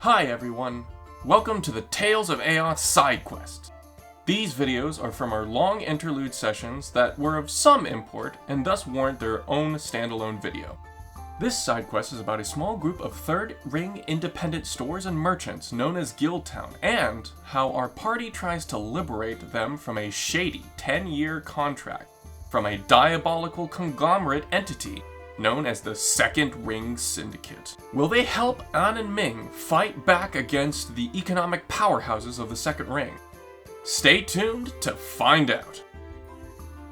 Hi everyone, welcome to the Tales of Aoth side quest. These videos are from our long interlude sessions that were of some import and thus warrant their own standalone video. This side quest is about a small group of third ring independent stores and merchants known as Guildtown, and how our party tries to liberate them from a shady 10-year contract from a diabolical conglomerate entity known as the Second Ring Syndicate. Will they help An and Ming fight back against the economic powerhouses of the Second Ring? Stay tuned to find out.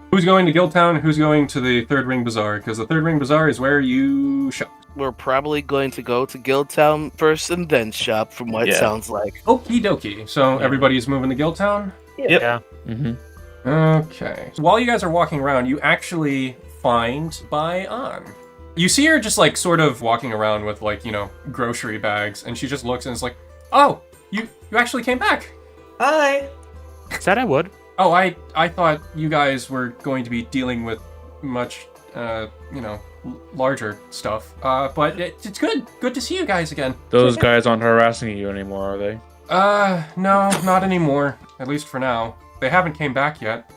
Who's going to Guildtown? Who's going to the Third Ring Bazaar? Because the Third Ring Bazaar is where you shop. We're probably going to go to Guildtown first and then shop, from what it sounds like. Okie dokie. So everybody's moving to Guildtown? Yep. Yeah. Mm-hmm. Okay. So while you guys are walking around, you actually find An. You see her just like sort of walking around with like, grocery bags, and she just looks and is like, "Oh, you actually came back." Hi. Said I would. Oh, I thought you guys were going to be dealing with much, larger stuff. But it's good to see you guys again. Those guys aren't harassing you anymore, are they? No, not anymore. At least for now. They haven't came back yet.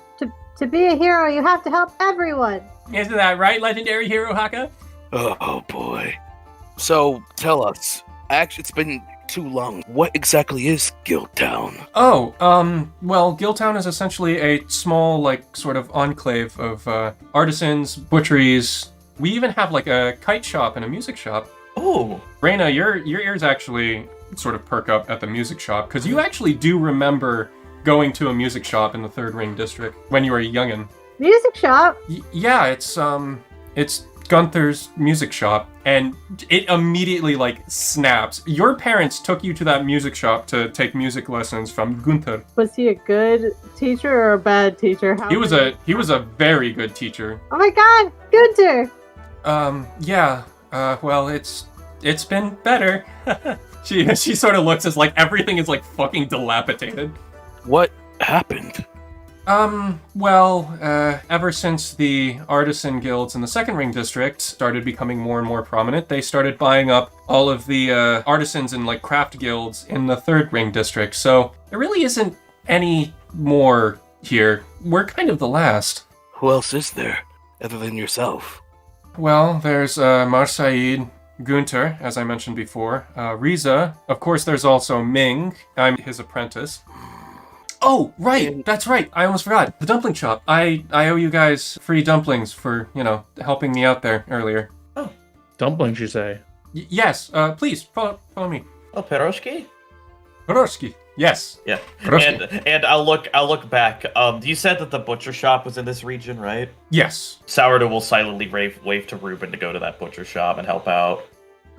To be a hero, you have to help everyone. Isn't that right, legendary hero Haka? Oh boy. So, tell us. Actually, it's been too long. What exactly is Guildtown? Oh, well, Guildtown is essentially a small, like, sort of enclave of artisans, butcheries. We even have, like, a kite shop and a music shop. Oh. Rayna, your ears actually sort of perk up at the music shop, because you actually do remember going to a music shop in the Third Ring District when you were a youngin'. Music shop? Yeah, it's Gunther's music shop, and it immediately, like, snaps. Your parents took you to that music shop to take music lessons from Gunther. Was he a good teacher or a bad teacher? He was a very good teacher. Oh my god, Gunther! Yeah. Well, it's been better. She sort of looks as like everything is like fucking dilapidated. What happened? Well, ever since the artisan guilds in the Second Ring District started becoming more and more prominent, they started buying up all of the artisans and like craft guilds in the Third Ring District, so there really isn't any more here. We're kind of the last. Who else is there, other than yourself? Well, there's Marsaid, Gunther, as I mentioned before, Riza, of course there's also Ming, I'm his apprentice. Oh, right, that's right, I almost forgot. The dumpling shop. I owe you guys free dumplings for, helping me out there earlier. Oh. Dumplings, you say? Yes, please, follow me. Oh, Peroshki? Peroshki, yes. Yeah. Peroshki. And I'll look back. You said that the butcher shop was in this region, right? Yes. Sourdough will silently wave to Ruben to go to that butcher shop and help out.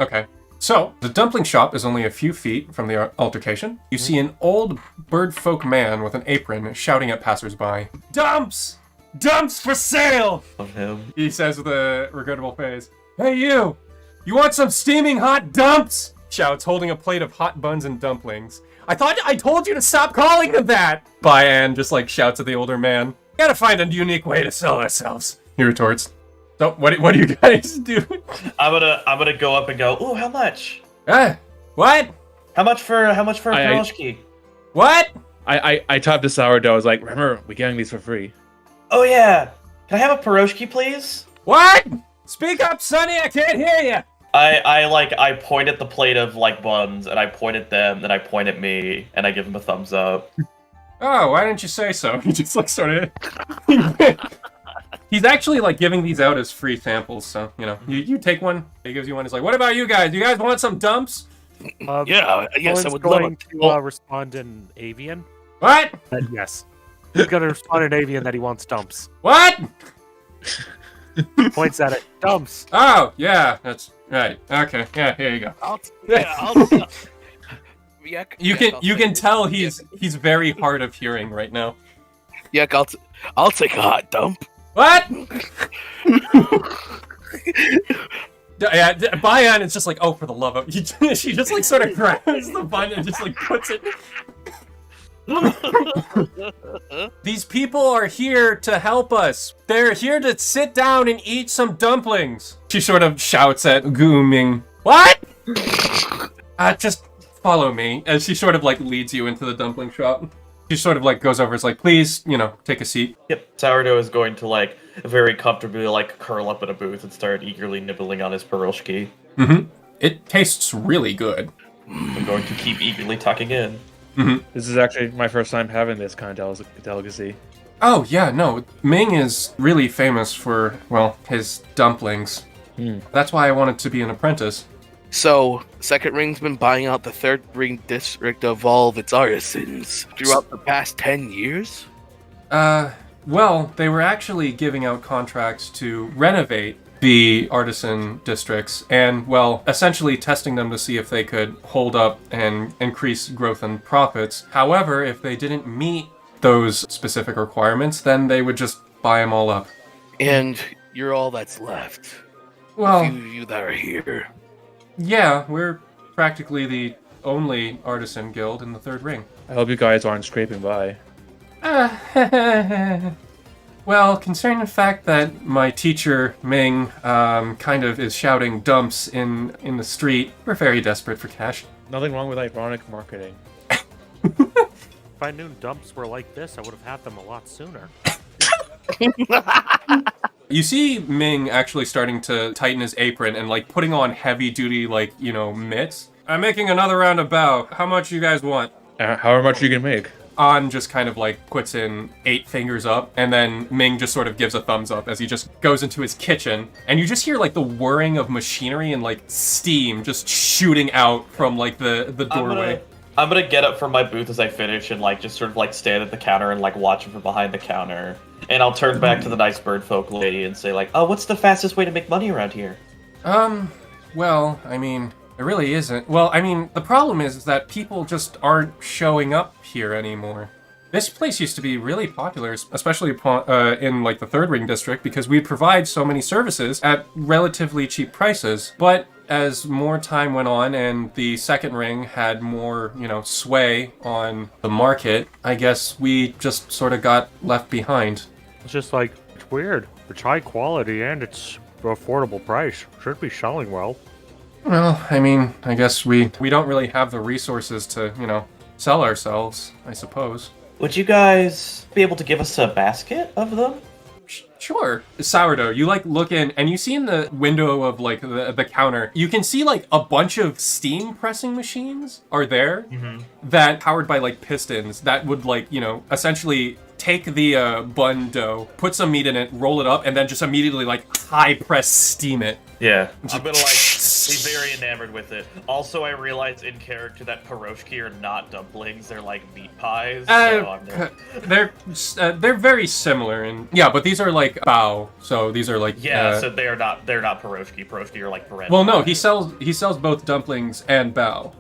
Okay. So, the dumpling shop is only a few feet from the altercation. You see an old birdfolk man with an apron shouting at passersby. Dumps! Dumps for sale! Of him. He says with a regrettable face. Hey you! You want some steaming hot dumps? Shouts, holding a plate of hot buns and dumplings. I thought I told you to stop calling them that! Bayan just shouts at the older man. Gotta find a unique way to sell ourselves. He retorts. So, what do you guys do? I'm gonna go up and go, ooh, how much? What? How much for a Peroshki? What? I typed to Sourdough, I was like, remember, we're getting these for free. Oh yeah! Can I have a Peroshki, please? What? Speak up, Sonny, I can't hear you! I point at the plate of, buns, and I point at them, then I point at me, and I give them a thumbs up. Oh, why didn't you say so? He just, sort of... He's actually, giving these out as free samples, so, you take one, he gives you one, he's like, what about you guys? You guys want some dumps? Yes, I would love going it. to respond in avian. What? Yes. He's going to respond in avian that he wants dumps. What? Points at it. Dumps. Oh, yeah, that's right. Okay, yeah, here you go. Yeck, You can tell he's very hard of hearing right now. Yeck, I'll take a hot dump. What? Yeah, Bayan is just oh, for the love of... She just, sort of grabs the bun and just, puts it... These people are here to help us. They're here to sit down and eat some dumplings. She sort of shouts at Gu Ming. What? Just follow me, as she sort of like leads you into the dumpling shop. She sort of like goes over, is like, please, take a seat. Yep. Sourdough is going to like very comfortably like curl up in a booth and start eagerly nibbling on his pierogi. Mm-hmm. It tastes really good. I'm going to keep eagerly tucking in. Mm-hmm. This is actually my first time having this kind of delicacy. Oh, yeah, no. Ming is really famous for, well, his dumplings. That's why I wanted to be an apprentice. So, Second Ring's been buying out the Third Ring district of all of its artisans throughout the past 10 years? Well, they were actually giving out contracts to renovate the artisan districts and, well, essentially testing them to see if they could hold up and increase growth and profits. However, if they didn't meet those specific requirements, then they would just buy them all up. And you're all that's left. Well, A few of you that are here. yeah, we're practically the only artisan guild in the Third Ring. I hope you guys aren't scraping by. Well, concerning the fact that my teacher, Ming, kind of is shouting dumps in the street, we're very desperate for cash. Nothing wrong with ironic marketing. If I knew dumps were like this, I would have had them a lot sooner. You see Ming actually starting to tighten his apron and, like, putting on heavy-duty, like, mitts. I'm making another round of bow. How much you guys want? However much you can make. An just kind of, like, puts in 8 fingers up, and then Ming just sort of gives a thumbs up as he just goes into his kitchen. And you just hear, like, the whirring of machinery and, like, steam just shooting out from, like, the doorway. I'm gonna get up from my booth as I finish and like just sort of like stand at the counter and like watch him from behind the counter. And I'll turn back to the nice bird folk lady and say like, oh, what's the fastest way to make money around here? Well, I mean, it really isn't. Well, I mean, the problem is that people just aren't showing up here anymore. This place used to be really popular, especially in like the Third Ring district, because we'd provide so many services at relatively cheap prices. But as more time went on and the Second Ring had more, sway on the market, I guess we just sort of got left behind. It's just like, it's weird. It's high quality and it's affordable price. Should be selling well. Well, I mean, I guess we don't really have the resources to, sell ourselves, I suppose. Would you guys be able to give us a basket of them? Sure. Sourdough, you like look in and you see in the window of like the counter, you can see like a bunch of steam pressing machines are there that powered by like pistons that would like, essentially take the bun dough, put some meat in it, roll it up, and then just immediately like high press steam it. Yeah. I'm gonna like be very enamored with it. Also, I realize in character that pierogi are not dumplings; they're like meat pies. They're very similar, and yeah, but these are like bao, so these are like so they're not pierogi. Pierogi are like bread. Well, no, he sells both dumplings and bao.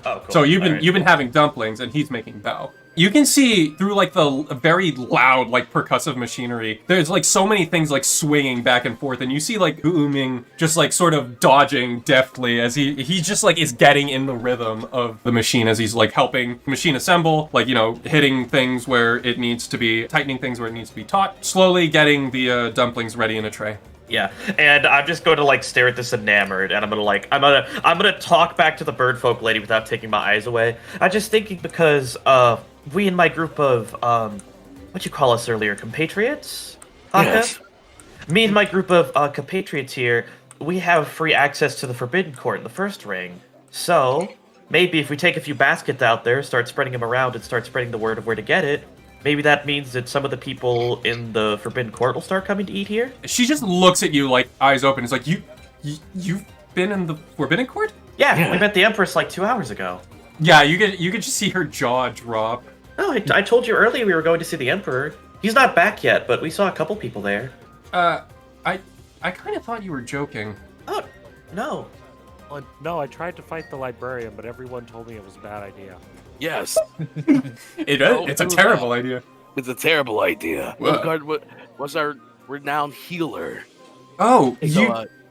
Oh, cool. So you've been having dumplings, and he's making bao. You can see through like the very loud like percussive machinery. There's like so many things like swinging back and forth, and you see like looming just like sort of dodging deftly as he just like is getting in the rhythm of the machine as he's like helping the machine assemble, like hitting things where it needs to be, tightening things where it needs to be taut, slowly getting the dumplings ready in a tray. Yeah, and I'm just going to like stare at this enamored, and I'm gonna talk back to the bird folk lady without taking my eyes away. I'm just thinking because we and my group of what'd you call us earlier, compatriots? Haka? Yes. Me and my group of compatriots here, we have free access to the Forbidden Court in the First Ring. So maybe if we take a few baskets out there, start spreading them around, and start spreading the word of where to get it. Maybe that means that some of the people in the Forbidden Court will start coming to eat here? She just looks at you like eyes open. It's like, you've been in the Forbidden Court? Yeah, we met the Empress like 2 hours ago. Yeah, you could just see her jaw drop. Oh, I told you earlier we were going to see the Emperor. He's not back yet, but we saw a couple people there. I kind of thought you were joking. Oh, no. No, I tried to fight the librarian, but everyone told me it was a bad idea. Yes. It's a terrible idea. It's a terrible idea. What? Was our renowned healer. Oh,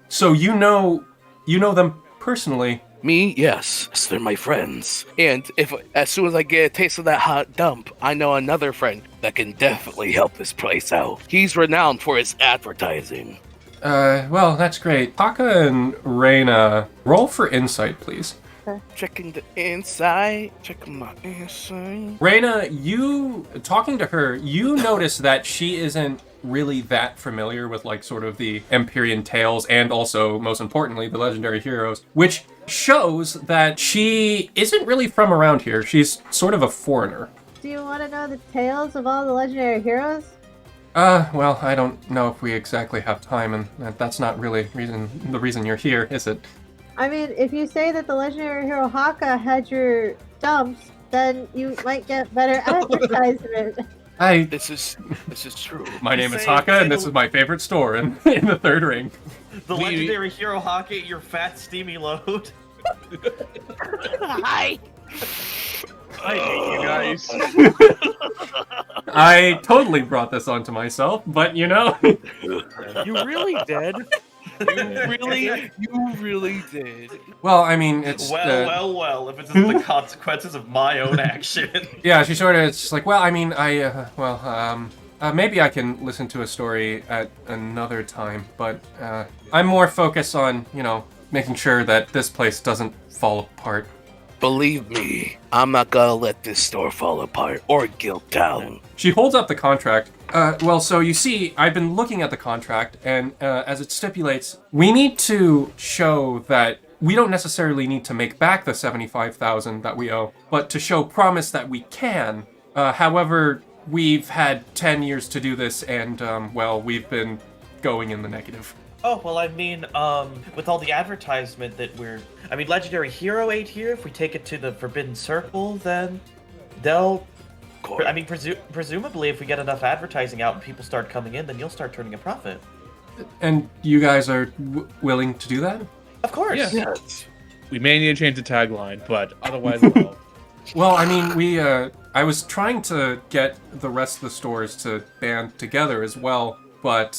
So, you know them personally. Me, yes. They're my friends. And as soon as I get a taste of that hot dump, I know another friend that can definitely help this place out. He's renowned for his advertising. Well, that's great. Haka and Rayna, roll for insight, please. Okay. Checking the inside. Checking my inside. Rayna, you talking to her, you notice that she isn't really that familiar with like sort of the Empyrean tales and also, most importantly, the legendary heroes, which shows that she isn't really from around here. She's sort of a foreigner. Do you want to know the tales of all the legendary heroes? Well, I don't know if we exactly have time, and that's not really the reason you're here, is it? I mean, if you say that the legendary hero Haka had your dumps, then you might get better advertisement. This is true. My name is Haka, and this is my favorite store in the third ring. The legendary hero Haka, your fat, steamy load. Hi. I hate you guys. I totally brought this onto myself, but you know. You really did? You really did. Well, I mean, it's... Well, if it's just the consequences of my own action. Yeah, she sort of, it's just like, well, I mean, maybe I can listen to a story at another time, but I'm more focused on, you know, making sure that this place doesn't fall apart. Believe me, I'm not gonna let this store fall apart or Guildtown. She holds up the contract. Well, so you see, I've been looking at the contract, and as it stipulates, we need to show that we don't necessarily need to make back the $75,000 that we owe, but to show promise that we can. However, we've had 10 years to do this, and, we've been going in the negative. Oh, well, I mean, with all the advertisement that Legendary Hero ain't here. If we take it to the Forbidden Circle, then they'll... presumably, if we get enough advertising out and people start coming in, then you'll start turning a profit. And you guys are willing to do that? Of course. Yes. We may need to change the tagline, but otherwise, well. Well, I mean, I was trying to get the rest of the stores to band together as well, but,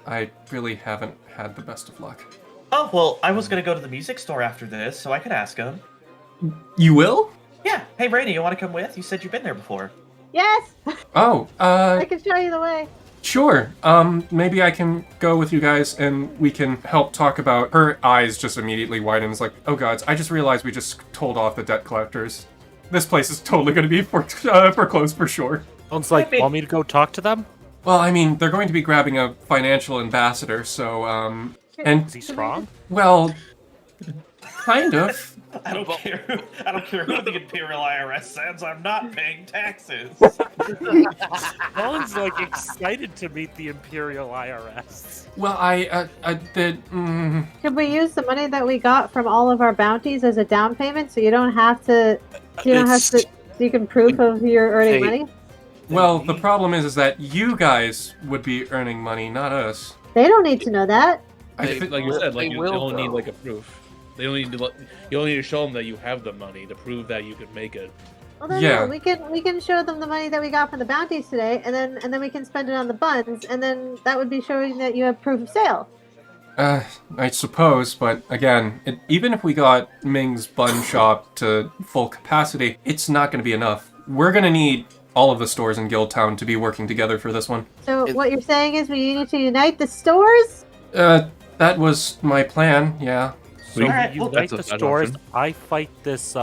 I really haven't had the best of luck. Oh, well, I was gonna go to the music store after this, so I could ask him. You will? Yeah. Hey, Rayna, you want to come with? You said you've been there before. Yes! Oh, I can show you the way. Sure. Maybe I can go with you guys and we can help talk about... Her eyes just immediately widen. It's like, oh gods, I just realized we just told off the debt collectors. This place is totally going to be foreclosed for sure. Sounds like, want me to go talk to them? Well, I mean, they're going to be grabbing a financial ambassador, so, and... Is he strong? Well, kind of. I don't care who the Imperial IRS sends. I'm not paying taxes. Colin's like excited to meet the Imperial IRS. Well, I did... Could we use the money that we got from all of our bounties as a down payment so you don't have to... so you can prove of your earning money? Well, the problem is that you guys would be earning money, not us. They don't need to know that. Like you said, like they you will, only need though. like a proof. They only need to you only need to show them that you have the money to prove that you could make it. Well, then, Yeah. no, we can show them the money that we got from the bounties today, and then we can spend it on the buns, and then that would be showing that you have proof of sale. I suppose, but again, even if we got Ming's bun shop to full capacity, it's not going to be enough. We're going to need all of the stores in Guildtown to be working together for this one. So what you're saying is we need to unite the stores? That was my plan, yeah. So Alright, you well, unite that's the an stores, option. I fight this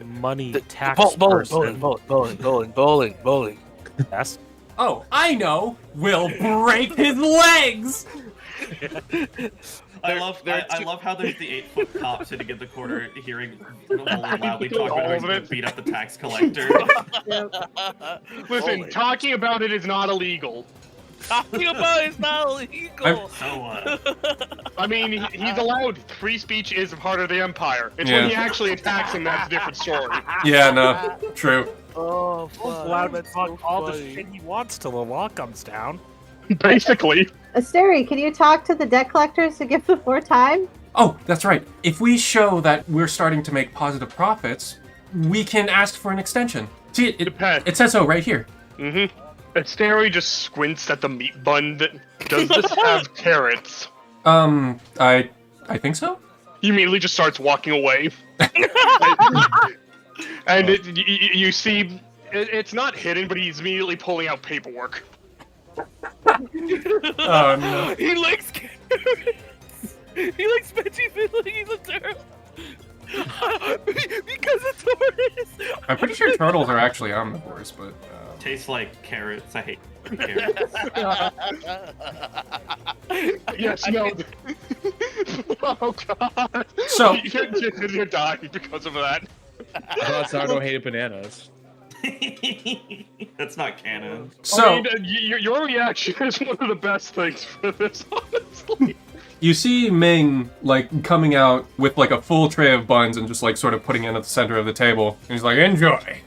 money tax Bowling. Yes. Oh, I know! We'll break his legs! I love how there's the 8-foot cop sitting in the corner hearing Nolan loudly talk about how he's gonna beat up the tax collector. Listen, talking about it is not illegal. Talking about it's not illegal. So, I mean, he's allowed. Free speech is a part of the Empire. It's Yeah. when he actually attacks him that's a different story. Yeah, no, true. Oh, He's fuck. allowed to That's talk so all the funny. shit he wants till the law comes down. Basically. Asteri, can you talk to the debt collectors to give them more time? Oh, that's right. If we show that we're starting to make positive profits, we can ask for an extension. See, Depends. it says so right here. Mm-hmm. Asteri just squints at the meat bun. Does this have carrots? I think so. He immediately just starts walking away. And you see, it's not hidden, but he's immediately pulling out paperwork. Oh, no. He likes carrots. He likes veggie filling. He's a turtle. Because it's horse. I'm pretty sure turtles are actually omnivores, but... Tastes like carrots. I hate carrots. Yes, no. Oh god. So- you're dying because of that. I thought Sourdough hated bananas. That's not canon. So, I mean, your reaction is one of the best things for this, honestly. you see Ming, like, coming out with, like, a full tray of buns and just, like, sort of putting it at the center of the table. And he's like, enjoy.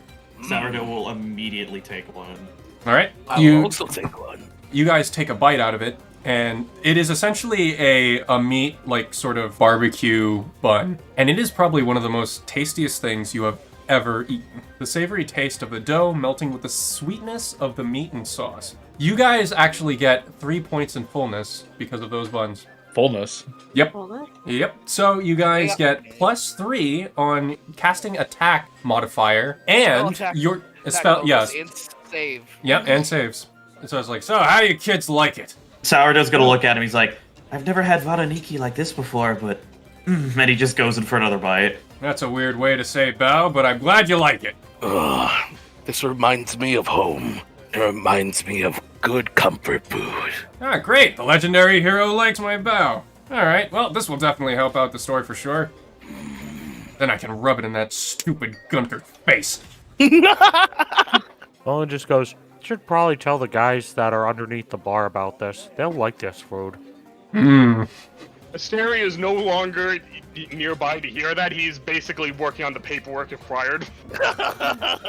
Sourdough will immediately take one. All right. I will also take one. You guys take a bite out of it, and it is essentially a meat, like, sort of barbecue bun. And it is probably one of the most tastiest things you have ever eaten. The savory taste of the dough melting with the sweetness of the meat and sauce. You guys actually get 3 points in fullness because of those buns. Fullness. Yep. Hold on. Yep. So you guys get +3 on casting attack modifier and attack- your Attack spell. bonus Yes. And save. Yep. And saves. So it's like, so how you kids like it? Sourdough's gonna look at him. He's like, I've never had varaniki like this before, but... And he just goes in for another bite. That's a weird way to say bow, but I'm glad you like it. Ugh, this reminds me of home. It reminds me of good comfort food. Ah, great. The legendary hero likes my bow. All right. Well, this will definitely help out the story for sure. Then I can rub it in that stupid Gunter face. Vulen just goes, should probably tell the guys that are underneath the bar about this. They'll like this food. Asteri is no longer nearby to hear that. He's basically working on the paperwork required.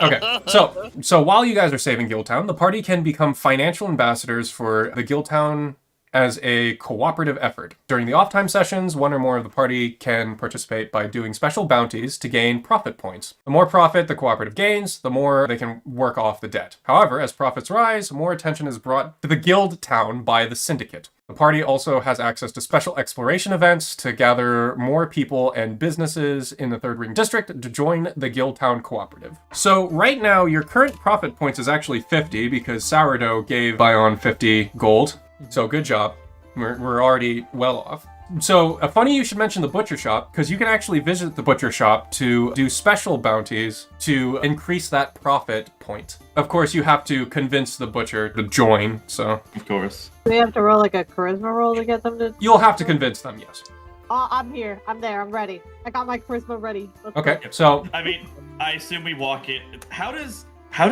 Okay, so while you guys are saving Guildtown, the party can become financial ambassadors for the Guildtown as a cooperative effort. During the off-time sessions, one or more of the party can participate by doing special bounties to gain profit points. The more profit the cooperative gains, the more they can work off the debt. However, as profits rise, more attention is brought to the Guildtown by the Syndicate. The party also has access to special exploration events to gather more people and businesses in the Third Ring District to join the Guildtown Cooperative. So right now, your current profit points is actually 50 because Sourdough gave Bion 50 gold. So good job. We're already well off. So funny you should mention the butcher shop, because you can actually visit the butcher shop to do special bounties to increase that profit point. Of course, you have to convince the butcher to join, so... Of course. Do we have to roll like a charisma roll to get them to... You'll have to convince them, yes. Oh, I'm here. I'm there. I'm ready. I got my charisma ready. Let's Okay, go. so... I mean, I assume we walk in. How does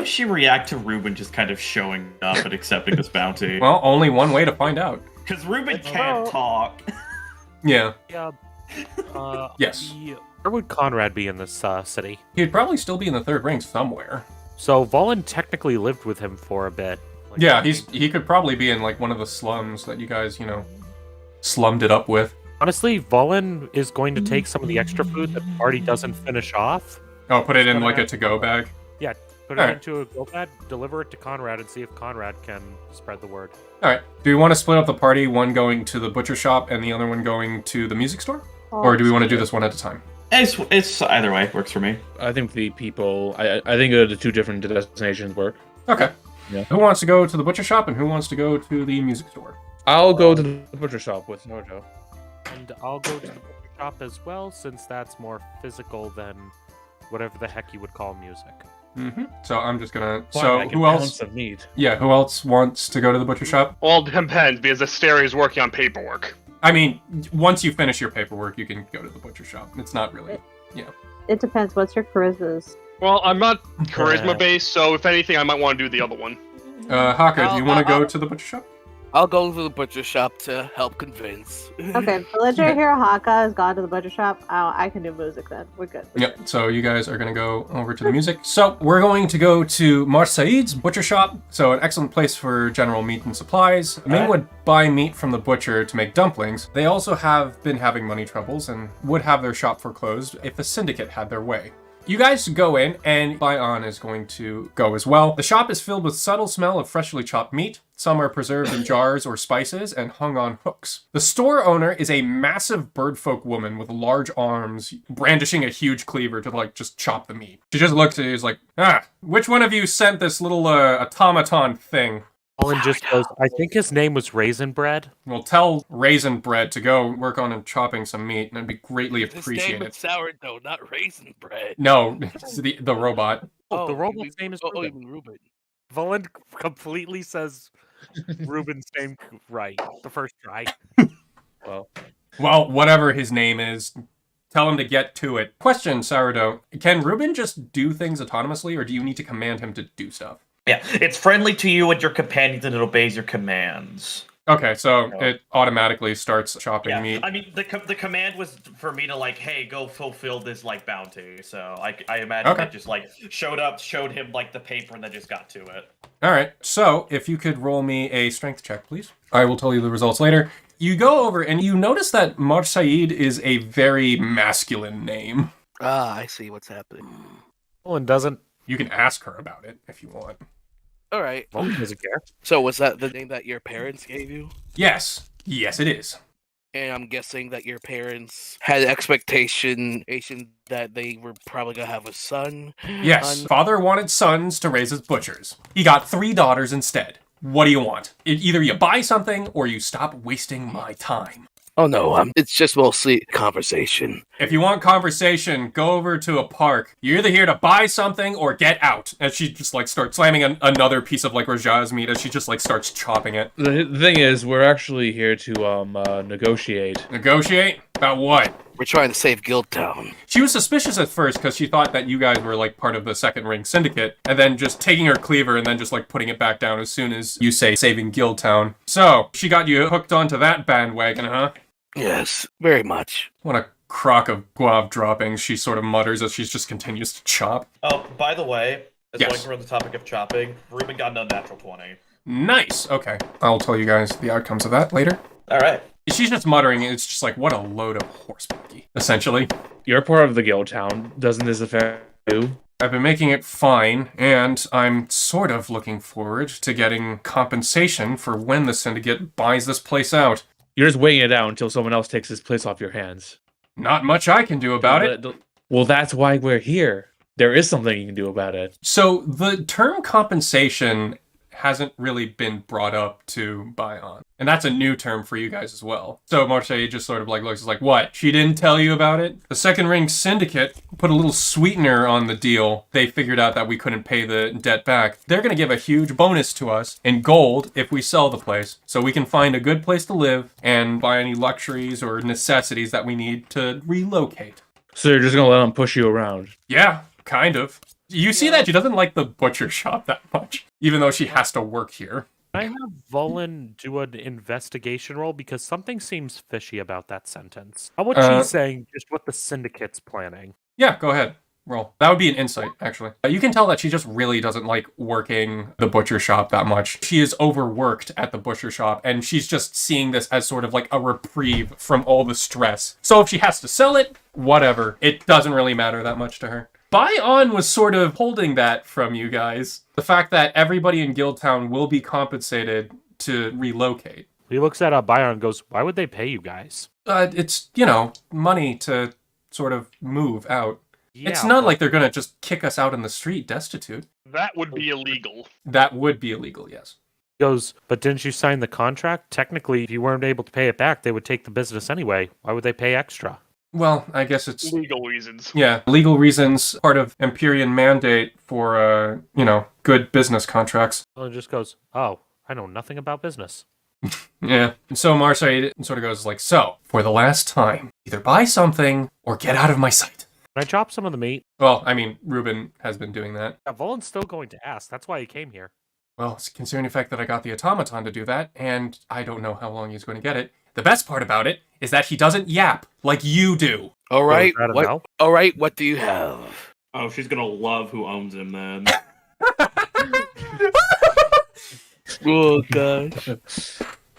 she react to Ruben just kind of showing up and accepting this bounty? Well, only one way to find out. Because Ruben can't talk. Yeah. Yeah. Yes. Where would Conrad be in this city? He'd probably still be in the Third Ring somewhere. So Vulen technically lived with him for a bit. Like, Yeah, he could probably be in like one of the slums that you guys, slummed it up with. Honestly, Vulen is going to take some of the extra food that the party doesn't finish off. Oh, put it in like a to-go bag? Yeah, put it Alright. into a go bag, deliver it to Conrad, and see if Conrad can spread the word. Alright. Do we want to split up the party, one going to the butcher shop and the other one going to the music store? Or do we want to do this one at a time? It's either way works for me. I think the people. I think the two different destinations work. Okay. Yeah. Who wants to go to the butcher shop and who wants to go to the music store? I'll go to the butcher shop with Sourdough. And I'll go to the butcher shop as well, since that's more physical than whatever the heck you would call music. Mm-hmm. So I'm just gonna... Fine, So like an who else... ounce of meat. Yeah, who else wants to go to the butcher shop? All depends, because Asteri is working on paperwork. I mean, once you finish your paperwork, you can go to the butcher shop. It's not really... It depends. What's your charismas? Well, I'm not charisma-based, so if anything, I might want to do the other one. Haka, do you want to go to the butcher shop? I'll go to the butcher shop to help convince. Okay, the legendary hero Haka has gone to the butcher shop. I can do music then. We're good. Yep, so you guys are going to go over to the music. So we're going to go to Marsaid's butcher shop. So an excellent place for general meat and supplies. Ming would buy meat from the butcher to make dumplings. They also have been having money troubles and would have their shop foreclosed if the syndicate had their way. You guys go in, and Bion is going to go as well. The shop is filled with subtle smell of freshly chopped meat. Some are preserved in jars or spices and hung on hooks. The store owner is a massive birdfolk woman with large arms, brandishing a huge cleaver to, just chop the meat. She just looks at you and is like, which one of you sent this little automaton thing? Olin just goes, I think his name was Raisin Bread. Well, tell Raisin Bread to go work on chopping some meat, and it'd be greatly His name appreciated. is sourdough, not raisin bread. No, it's the robot. Oh, the robot's name is you Ruben. mean Ruben. Volin completely says Ruben's name right the first try. Well, whatever his name is, tell him to get to it. Question, Sourdough. Can Ruben just do things autonomously, or do you need to command him to do stuff? Yeah, it's friendly to you and your companions, and it obeys your commands. Okay, so it automatically starts chopping meat. I mean, the command was for me to like, hey, go fulfill this like bounty. So I imagine it just like showed him like the paper, and then just got to it. All right, so if you could roll me a strength check, please. I will tell you the results later. You go over and you notice that Marsaid is a very masculine name. Ah, I see what's happening. Olin doesn't. You can ask her about it if you want. All right. Olin doesn't care. So was that the name that your parents gave you? Yes, it is. And I'm guessing that your parents had expectation that they were probably going to have a son? Yes, father wanted sons to raise as butchers. He got 3 daughters instead. What do you want? Either you buy something or you stop wasting my time. Oh no, it's just mostly conversation. If you want conversation, go over to a park. You're either here to buy something or get out. And she just like starts slamming another piece of like Rajah's meat as she just like starts chopping it. The thing is, we're actually here to negotiate. Negotiate? About what? We're trying to save Guildtown. She was suspicious at first because she thought that you guys were like part of the Second Ring Syndicate, and then just taking her cleaver and then just like putting it back down as soon as you say saving Guildtown. So, she got you hooked onto that bandwagon, huh? Yes, very much. What a crock of guava droppings, she sort of mutters as she just continues to chop. Oh, by the way, as Yes. long as we're on the topic of chopping, Ruben got an unnatural 20. Nice! Okay. I'll tell you guys the outcomes of that later. All right. She's just muttering, and it's just like, what a load of horse monkey, essentially. You're part of the Guildtown. Doesn't this affect you? I've been making it fine, and I'm sort of looking forward to getting compensation for when the Syndicate buys this place out. You're just waiting it out until someone else takes this place off your hands. Not much I can do about it. Well, that's why we're here. There is something you can do about it. So the term compensation hasn't really been brought up to Bion. And that's a new term for you guys as well. So Marseille just sort of like looks like, what? She didn't tell you about it? The Second Ring Syndicate put a little sweetener on the deal. They figured out that we couldn't pay the debt back. They're going to give a huge bonus to us in gold if we sell the place. So we can find a good place to live and buy any luxuries or necessities that we need to relocate. So you're just gonna let them push you around? Yeah, kind of. You see that she doesn't like the butcher shop that much, even though she has to work here. Can I have Volin do an investigation roll? Because something seems fishy about that sentence. How about she saying just what the Syndicate's planning? Yeah, go ahead. Roll. That would be an insight, actually. You can tell that she just really doesn't like working the butcher shop that much. She is overworked at the butcher shop, and she's just seeing this as sort of like a reprieve from all the stress. So if she has to sell it, whatever. It doesn't really matter that much to her. Bion was sort of holding that from you guys. The fact that everybody in Guildtown will be compensated to relocate. He looks at Bion and goes, why would they pay you guys? It's, money to sort of move out. Yeah, it's not like they're going to just kick us out in the street destitute. That would be illegal. That would be illegal, yes. He goes, but didn't you sign the contract? Technically, if you weren't able to pay it back, they would take the business anyway. Why would they pay extra? Well, I guess it's... Legal reasons. Yeah, legal reasons, part of Empyrean mandate for, good business contracts. Well, it just goes, oh, I know nothing about business. Yeah. And so Marseille sort of goes like, so, for the last time, either buy something or get out of my sight. Can I chop some of the meat? Well, I mean, Ruben has been doing that. Yeah, Volin's still going to ask. That's why he came here. Well, considering the fact that I got the automaton to do that, and I don't know how long he's going to get it, the best part about it is that he doesn't yap like you do. All right, So is that a no? all right, what do you have? Oh, she's gonna love who owns him then. Oh, God.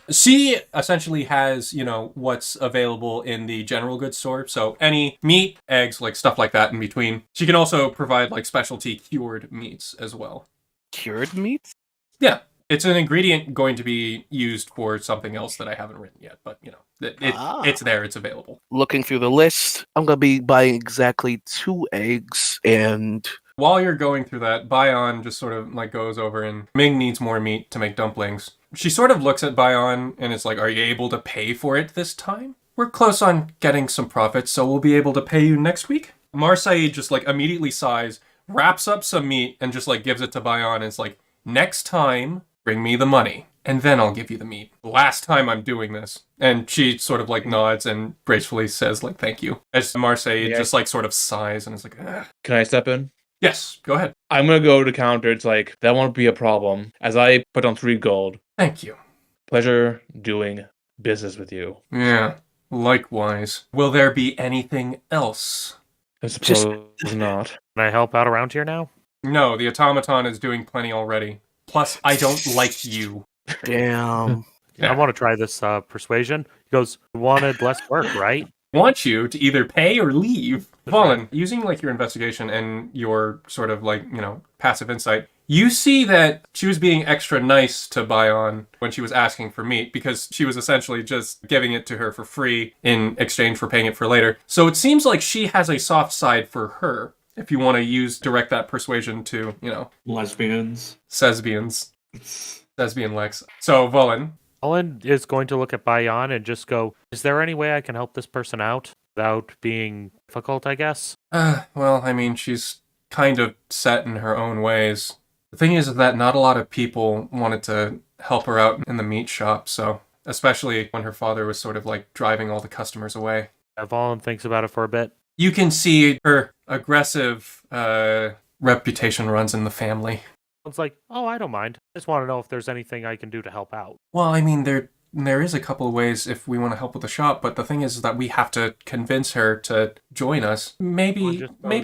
She essentially has, what's available in the general goods store. So any meat, eggs, like stuff like that in between. She can also provide like specialty cured meats as well. Cured meats? Yeah. It's an ingredient going to be used for something else that I haven't written yet, but it's there, it's available. Looking through the list, I'm going to be buying exactly 2 eggs and While you're going through that, Bayon just sort of like goes over and Ming needs more meat to make dumplings. She sort of looks at Bayon and is like, are you able to pay for it this time? We're close on getting some profits, so we'll be able to pay you next week. Marseille just like immediately sighs, wraps up some meat and just like gives it to Bayon and is like, next time, bring me the money. And then I'll give you the meat. Last time I'm doing this. And she sort of like nods and gracefully says like, thank you. As Marseille just like sort of sighs and is like, ugh. Can I step in? Yes, go ahead. I'm gonna go to counter. It's like, that won't be a problem. As I put on 3 gold. Thank you. Pleasure doing business with you. Yeah, likewise. Will there be anything else? I suppose not. Can I help out around here now? No, the automaton is doing plenty already. Plus, I don't like you. Damn. Yeah. I want to try this persuasion. He goes, wanted less work, right? Want you to either pay or leave. Vulen, using like your investigation and your sort of like, passive insight, you see that she was being extra nice to Bayon when she was asking for meat because she was essentially just giving it to her for free in exchange for paying it for later. So it seems like she has a soft side for her if you want to direct that persuasion to, Lesbians. Lesbian Lex. So, Vulen. Vulen is going to look at Bayon and just go, is there any way I can help this person out without being difficult, I guess? Well, I mean, she's kind of set in her own ways. The thing is that not a lot of people wanted to help her out in the meat shop, so especially when her father was sort of like driving all the customers away. Vulen thinks about it for a bit. You can see her aggressive reputation runs in the family. It's like, oh, I don't mind. I just want to know if there's anything I can do to help out. Well, I mean, there is a couple of ways if we want to help with the shop, but the thing is that we have to convince her to join us. Maybe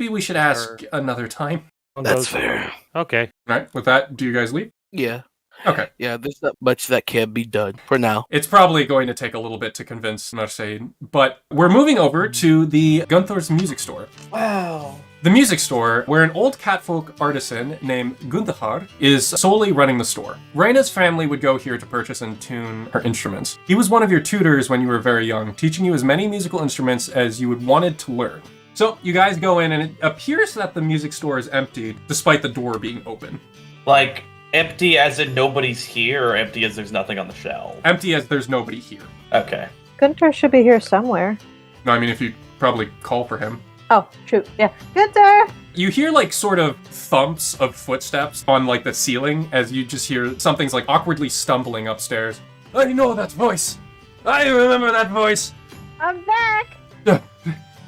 we should ask another time. That's fair. Okay. All right, with that, do you guys leave? Yeah. Okay. Yeah, there's not much that can be done for now. It's probably going to take a little bit to convince Marseille, but we're moving over to the Gunther's music store. Wow. The music store, where an old catfolk artisan named Gunther is solely running the store. Rayna's family would go here to purchase and tune her instruments. He was one of your tutors when you were very young, teaching you as many musical instruments as you would wanted to learn. So you guys go in and it appears that the music store is empty, despite the door being open. Like, empty as in nobody's here, or empty as there's nothing on the shelf? Empty as there's nobody here. Okay. Gunther should be here somewhere. No, I mean, if you probably call for him. Oh, shoot. Yeah. Gunther! You hear like sort of thumps of footsteps on like the ceiling as you just hear something's like awkwardly stumbling upstairs. I know that voice. I remember that voice. I'm back!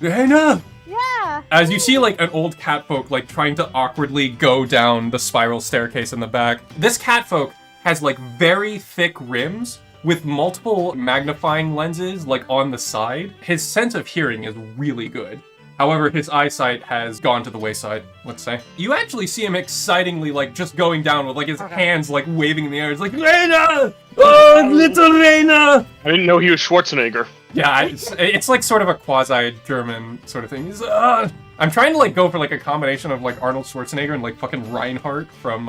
Rayna! Yeah! As you see like an old catfolk like trying to awkwardly go down the spiral staircase in the back. This catfolk has like very thick rims with multiple magnifying lenses like on the side. His sense of hearing is really good. However, his eyesight has gone to the wayside, let's say. You actually see him excitingly, like, just going down with, like, his hands, like, waving in the air. It's like, Rayna! Oh, little Rayna! I didn't know he was Schwarzenegger. Yeah, it's like sort of a quasi-German sort of thing. He's, I'm trying to, like, go for, like, a combination of, like, Arnold Schwarzenegger and, like, fucking Reinhardt from,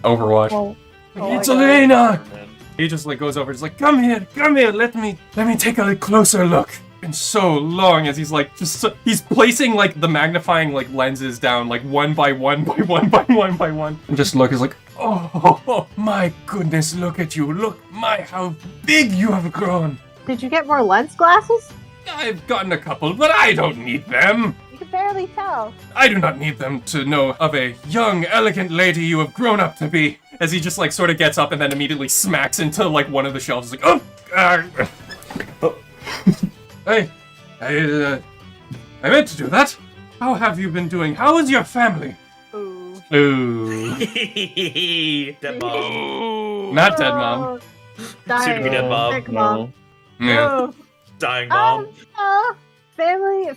Overwatch. Oh, Little Rayna! He just, like, goes over, he's like, come here, let me take a closer look. Been so long as he's like he's placing like the magnifying like lenses down like one by one and just look is like oh my goodness, look at you, look how big you have grown. Did you get more lens glasses? I've gotten a couple, but I don't need them. You can barely tell. I do not need them to know of a young, elegant lady you have grown up to be. As he just like sort of gets up and then immediately smacks into like one of the shelves. He's like Hey, I meant to do that. How have you been doing? How is your family? Ooh. Dead mom. Not dead mom. Soon to be dead mom. Sick mom. Yeah. Dying mom. Family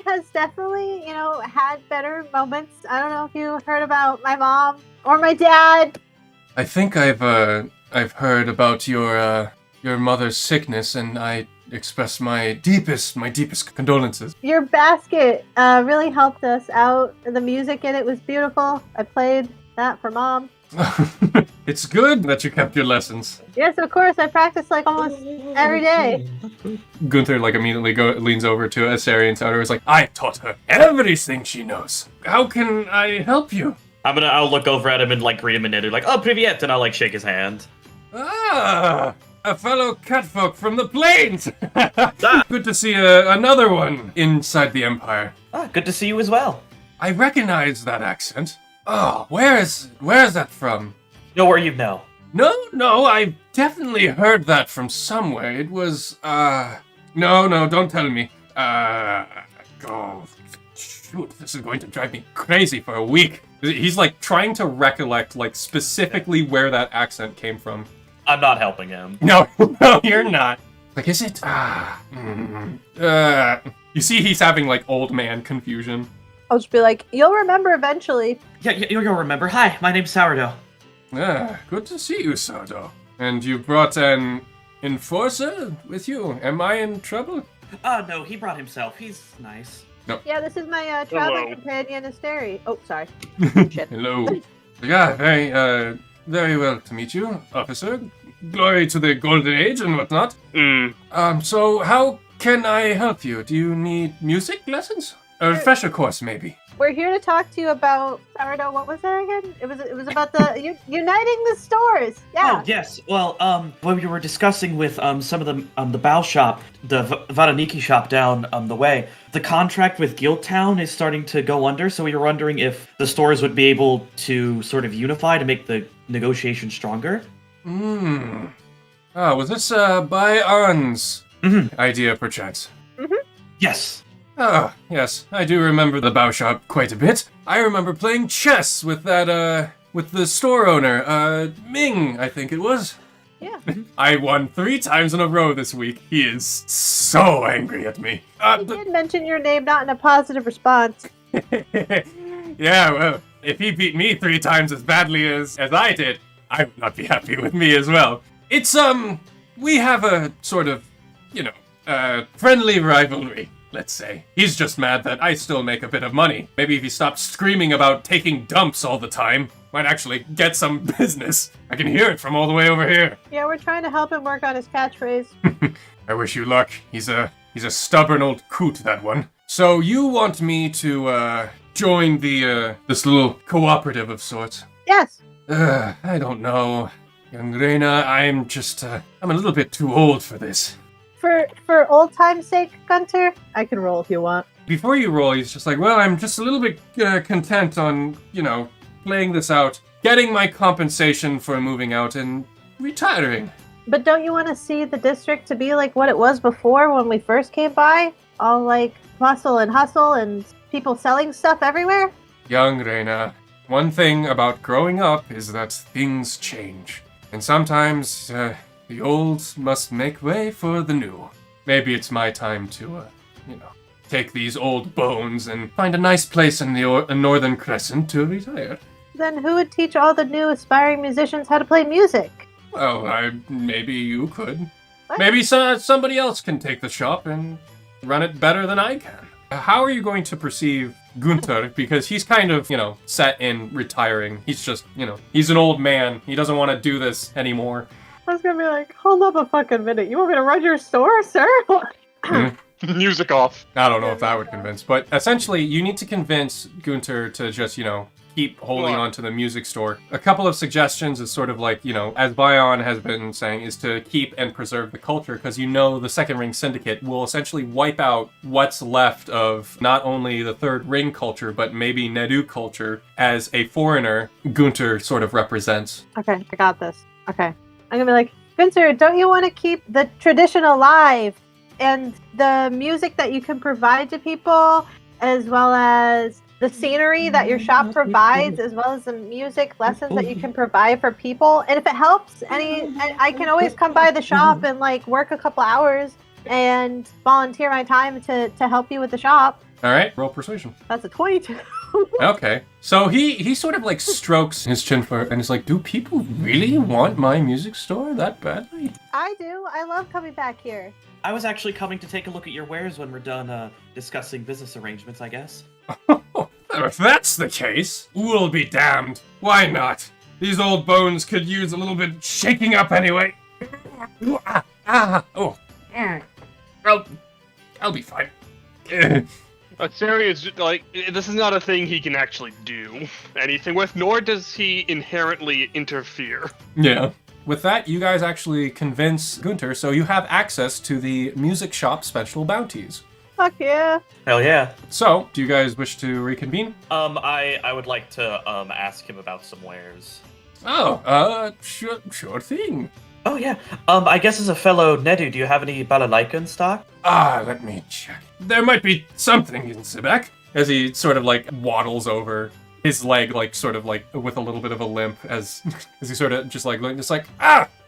has definitely, had better moments. I don't know if you heard about my mom or my dad. I think I've heard about your mother's sickness, and I express my deepest condolences. Your basket really helped us out. The music in it was beautiful. I played that for Mom. It's good that you kept your lessons. Yes, of course. I practice like almost every day. Gunther like immediately leans over to Asteri and Sourdough is like, I taught her everything she knows. How can I help you? I'll look over at him and like greet him in Native, like, oh, privyet, and I'll like shake his hand. Ah, a fellow catfolk from the plains. Good to see another one inside the Empire. Ah, good to see you as well. I recognize that accent. Oh, where is that from? Know where you know. No, I've definitely heard that from somewhere. It was, no, don't tell me. Oh, shoot, this is going to drive me crazy for a week. He's, like, trying to recollect, like, specifically where that accent came from. I'm not helping him. No, you're not. Like, is it, you see he's having, like, old man confusion. I'll just be like, you'll remember eventually. Yeah, you'll remember. Hi, my name's Sourdough. Good to see you, Sourdough. And you brought an enforcer with you. Am I in trouble? No, he brought himself. He's nice. No. Yeah, this is my traveling companion, Asteri. Oh, sorry. Shit. Hello. Yeah, very well to meet you, officer. Glory to the Golden Age and whatnot. So how can I help you? Do you need music lessons? A refresher course, maybe. We're here to talk to you about, Sourdough, what was that again? It was about the uniting the stores. Yeah. Oh, yes. Well, when we were discussing with some of the Bao shop, the Varaniki shop down the way, the contract with Guildtown is starting to go under, so we were wondering if the stores would be able to sort of unify to make the negotiation stronger. Oh, was this by Arn's idea, perchance? Yes. Ah, yes, I do remember the Bao shop quite a bit. I remember playing chess with that, with the store owner, Ming, I think it was. Yeah. I won 3 times in a row this week. He is so angry at me. He did mention your name, not in a positive response. Yeah, well, if he beat me 3 times as badly as I did, I would not be happy with me as well. It's, we have a sort of, friendly rivalry. Let's say. He's just mad that I still make a bit of money. Maybe if he stopped screaming about taking dumps all the time, might actually get some business. I can hear it from all the way over here. Yeah, we're trying to help him work on his catchphrase. I wish you luck. He's a stubborn old coot, that one. So you want me to, join this little cooperative of sorts? Yes. I don't know. Young Rayna, I'm just, I'm a little bit too old for this. For old time's sake, Gunter, I can roll if you want. Before you roll, he's just like, well, I'm just a little bit content on, playing this out, getting my compensation for moving out, and retiring. But don't you want to see the district to be like what it was before when we first came by? All like muscle and hustle and people selling stuff everywhere? Young Rayna, one thing about growing up is that things change. And sometimes, the old must make way for the new. Maybe it's my time to, take these old bones and find a nice place in the Northern Crescent to retire. Then who would teach all the new aspiring musicians how to play music? Well, maybe you could. What? Maybe somebody else can take the shop and run it better than I can. How are you going to perceive Gunther? Because he's kind of, set in retiring. He's just, he's an old man. He doesn't want to do this anymore. I was gonna be like, hold up a fucking minute. You want me to run your store, sir? Music off. I don't know if that would convince, but essentially you need to convince Gunther to just, keep holding on to the music store. A couple of suggestions is sort of like, as Bion has been saying, is to keep and preserve the culture, because the Second Ring Syndicate will essentially wipe out what's left of not only the Third Ring culture, but maybe Nedu culture as a foreigner Gunther sort of represents. Okay, I got this. Okay. I'm gonna be like, Gunther, don't you want to keep the tradition alive and the music that you can provide to people, as well as the scenery that your shop provides, as well as the music lessons that you can provide for people? And if it helps, I can always come by the shop and work a couple hours and volunteer my time to help you with the shop. All right, roll persuasion. That's a 22. Okay. So he sort of strokes his chin for and is like, do people really want my music store that badly? I do. I love coming back here. I was actually coming to take a look at your wares when we're done discussing business arrangements, I guess. If that's the case, we'll be damned. Why not? These old bones could use a little bit shaking up anyway. Oh. I'll be fine. Asteri is just, like, this is not a thing he can actually do anything with, nor does he inherently interfere. Yeah. With that, you guys actually convince Gunter, so you have access to the music shop special bounties. Fuck yeah. Hell yeah. So, do you guys wish to reconvene? I would like to ask him about some wares. Oh, sure thing. Oh yeah. I guess as a fellow Nedu, do you have any balalaika in stock? Let me check. There might be something in Sibak. As he sort of like waddles over, his leg like sort of like with a little bit of a limp as he sort of just like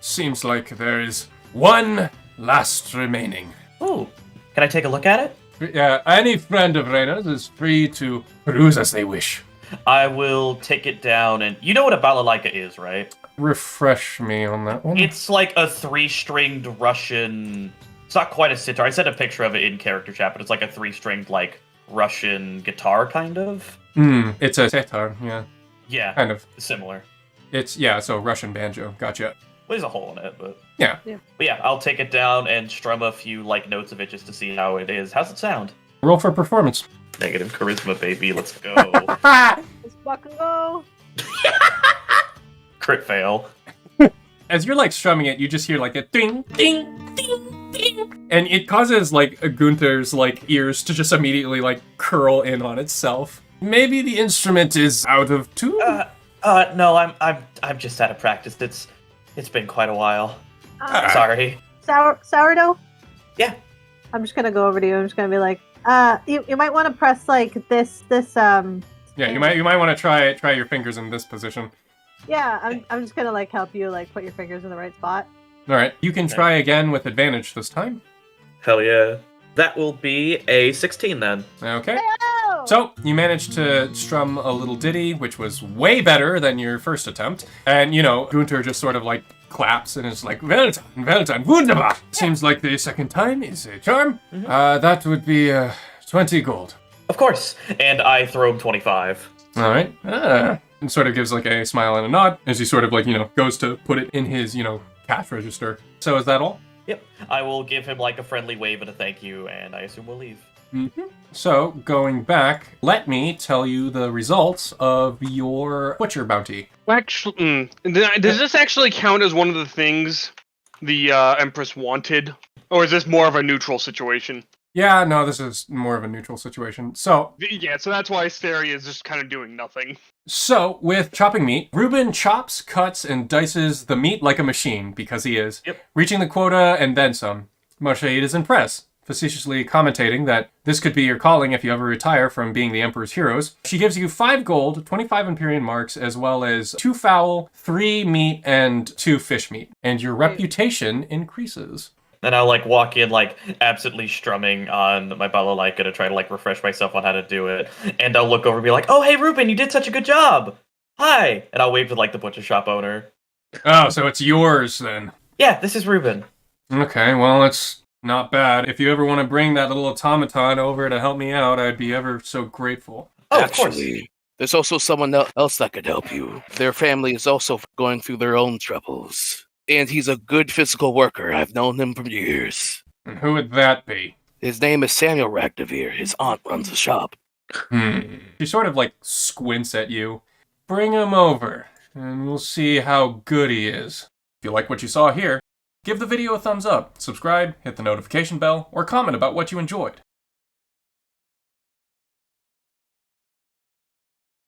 seems like there is one last remaining. Ooh. Can I take a look at it? Yeah, any friend of Rayna's is free to peruse as they wish. I will take it down, and you know what a balalaika is, right? Refresh me on that one. It's like a 3-stringed Russian... It's not quite a sitar. I sent a picture of it in character chat, but it's like a 3-stringed, like, Russian guitar, kind of. It's a sitar, yeah. Yeah. Kind of. Similar. So Russian banjo. Gotcha. Well, there's a hole in it, but... Yeah. But yeah, I'll take it down and strum a few, like, notes of it just to see how it is. How's it sound? Roll for performance. Negative charisma, baby. Let's go. Let's fucking go. Crit fail. As you're like strumming it, you just hear like a ding, ding, ding, ding, and it causes like Gunther's like ears to just immediately like curl in on itself. Maybe the instrument is out of tune. No, I'm just out of practice. It's been quite a while. Sorry. Sourdough? Yeah. I'm just gonna go over to you. I'm just gonna be like, you might want to press like this. Yeah, you might want to try your fingers in this position. Yeah, I'm just gonna like help you like put your fingers in the right spot. All right, you can try again with advantage this time. Hell yeah. That will be a 16 then. Okay. Hey-o! So you managed to strum a little ditty, which was way better than your first attempt. And Gunter just sort of like claps and is like, Valentine, wunderbar. Seems like the second time is a charm. Mm-hmm. That would be 20 gold. Of course. And I throw him 25. All right. And sort of gives like a smile and a nod as he sort of like, goes to put it in his, cash register. So is that all? Yep. I will give him like a friendly wave and a thank you, and I assume we'll leave. Mm-hmm. So, going back, let me tell you the results of your butcher bounty. Actually, does this actually count as one of the things the Empress wanted? Or is this more of a neutral situation? Yeah, no, this is more of a neutral situation. So that's why Asteri is just kind of doing nothing. So, with chopping meat, Ruben chops, cuts, and dices the meat like a machine, because he is. Yep. Reaching the quota and then some. Moshe is impressed, facetiously commentating that this could be your calling if you ever retire from being the Emperor's heroes. She gives you 5 gold, 25 Empyrean marks, as well as 2 fowl, 3 meat, and 2 fish meat. And your reputation increases. And I'll like walk in like absently strumming on my balalaika to try to like refresh myself on how to do it. And I'll look over and be like, "Oh, hey Ruben, you did such a good job. Hi." And I'll wave to like the butcher shop owner. Oh, so it's yours then. Yeah, this is Ruben. Okay, well, it's not bad. If you ever want to bring that little automaton over to help me out, I'd be ever so grateful. Oh, Actually, of course. there's also someone else that could help you. Their family is also going through their own troubles. And he's a good physical worker. I've known him for years. And who would that be? His name is Samuel Ragnavir. His aunt runs a shop. She sort of like squints at you. Bring him over, and we'll see how good he is. If you like what you saw here, give the video a thumbs up, subscribe, hit the notification bell, or comment about what you enjoyed.